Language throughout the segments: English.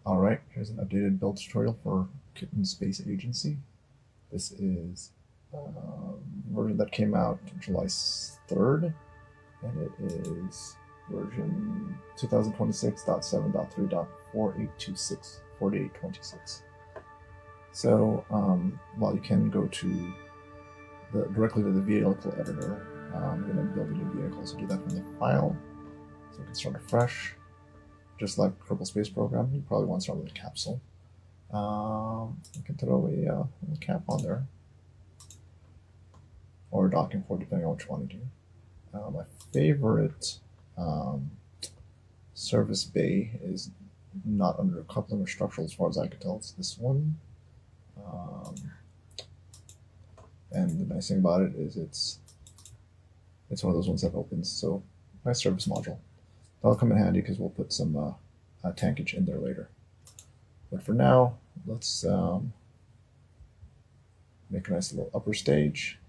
Alright, here's an updated build tutorial for Kitten Space Agency. This is a version that came out July 3rd, and it is version 2026.7.3.4826, 4826. While you can go to directly to the vehicle editor, I'm going to build a new vehicle, so do that from the file. So we can start afresh. Just like Kerbal Space Program, you probably want to start with a capsule. You can throw a cap on there, or a docking port, depending on what you want to do. My favorite service bay is not under coupling or structural, as far as I can tell. It's this one. And the nice thing about it is it's one of those ones that opens. So nice service module. That'll come in handy because we'll put some tankage in there later. But for now, let's make a nice little upper stage.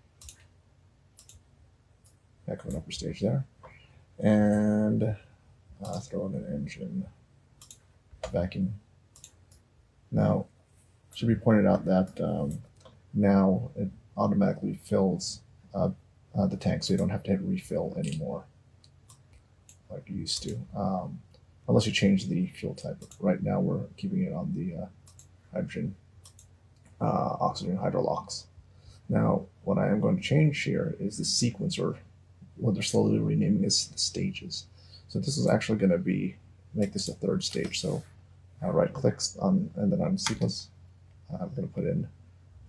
Heck of an upper stage there. And throw in an engine vacuum. Now, it should be pointed out that now it automatically fills the tank, so you don't have to hit refill anymore like you used to, unless you change the fuel type. Right now we're keeping it on the hydrogen oxygen hydrolox. Now what I am going to change here is the sequence, or what they're slowly renaming as the stages. So this is actually going to make this a third stage. So right clicks on, and then on sequence, I'm going to put in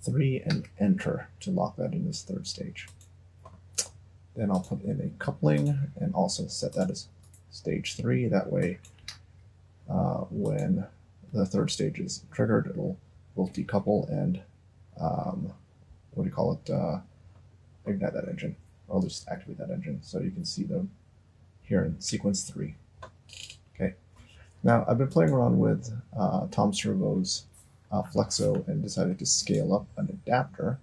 3 and enter to lock that in as third stage. Then I'll put in a coupling and also set that as stage 3. That way, when the third stage is triggered, it'll both decouple and ignite that engine, or I'll just activate that engine. So you can see them here in sequence 3. Okay. Now I've been playing around with Tom Servo's Flexo and decided to scale up an adapter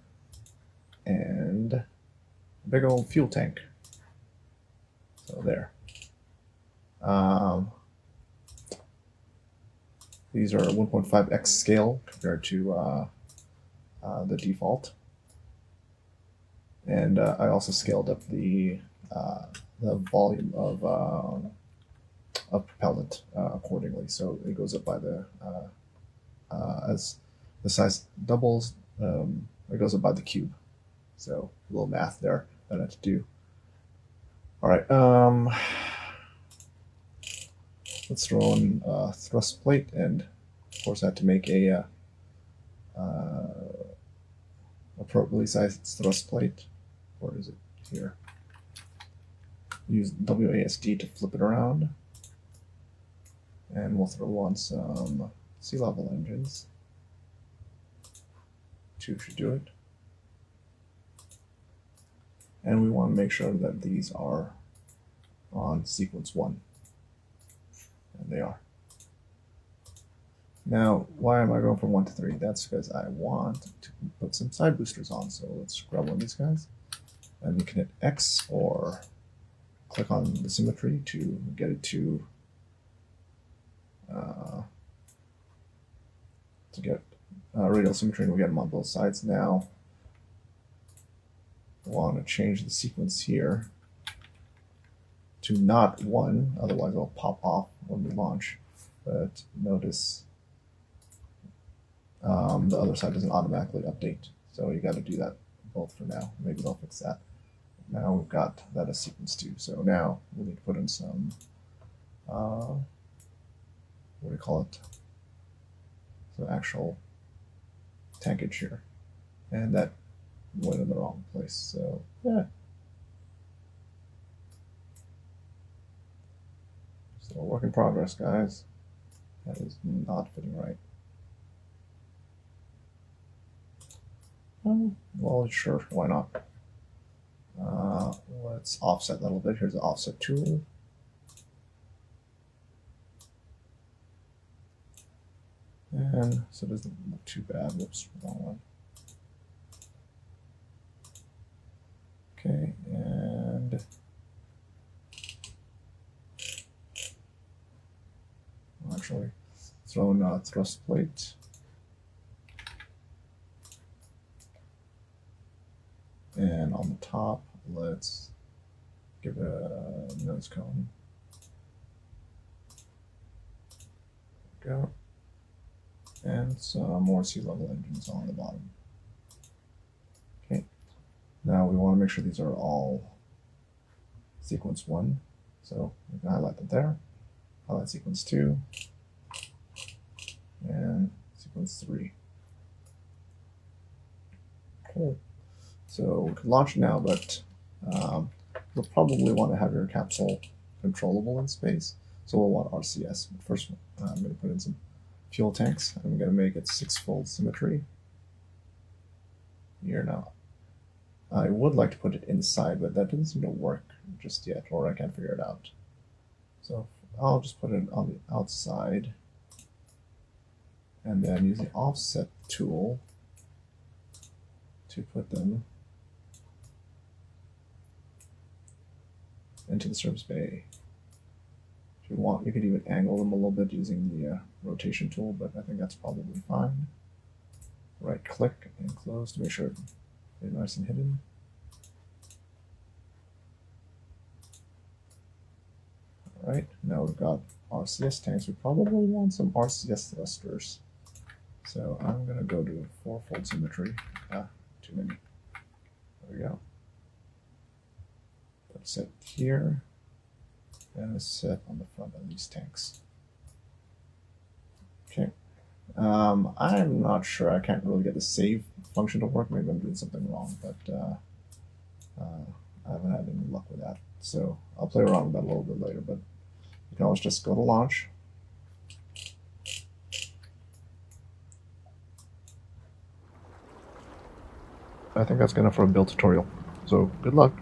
and a big old fuel tank. So there. These are 1.5x scale compared to the default, and I also scaled up the volume of propellant accordingly. So it goes up by the as the size doubles, it goes up by the cube. So a little math there that I had to do. All right, let's throw in a thrust plate, and of course I had to make a appropriately sized thrust plate. Where is it? Here. Use WASD to flip it around, and we'll throw on some sea level engines. 2 should do it. And we want to make sure that these are on sequence 1. And they are. Now, why am I going from 1 to 3? That's because I want to put some side boosters on. So let's grab one of these guys. And you can hit X or click on the symmetry to get it to get radial symmetry, and we get them on both sides. Now, I want to change the sequence here to not 1, otherwise it'll pop off when we launch. But notice the other side doesn't automatically update, so you got to do that both for now. Maybe they'll fix that. Now we've got that as sequence 2. So now we need to put in some what do you call it? So actual tankage here, and that went in the wrong place. So yeah. So work in progress, guys. That is not fitting right. Well, sure, why not? Let's offset that a little bit. Here's the offset tool. And so it doesn't look too bad. Whoops, wrong one. Okay, and actually, throw in a thrust plate. And on the top, let's give it a nose cone. There we go. And some more sea level engines on the bottom. Okay. Now we want to make sure these are all sequence 1. So we can highlight them there. Highlight sequence 2. And sequence 3. Okay. So we can launch now, but you'll probably want to have your capsule controllable in space. So we'll want RCS. But first, I'm going to put in some fuel tanks. I'm going to make it 6-fold symmetry. Here now. I would like to put it inside, but that doesn't seem to work just yet, or I can't figure it out. So I'll just put it on the outside, and then use the offset tool to put them into the service bay. If you want, you could even angle them a little bit using the rotation tool, but I think that's probably fine. Right click and close to make sure they're nice and hidden. Alright, now we've got RCS tanks. We probably want some RCS thrusters. So I'm going to go to 4-fold symmetry. Too many. There we go. Let's set here. And let's set on the front of these tanks. Okay. I'm not sure. I can't really get the save function to work. Maybe I'm doing something wrong, but I haven't had any luck with that. So I'll play around with that a little bit later, but you can always just go to launch. I think that's enough for a build tutorial. So good luck.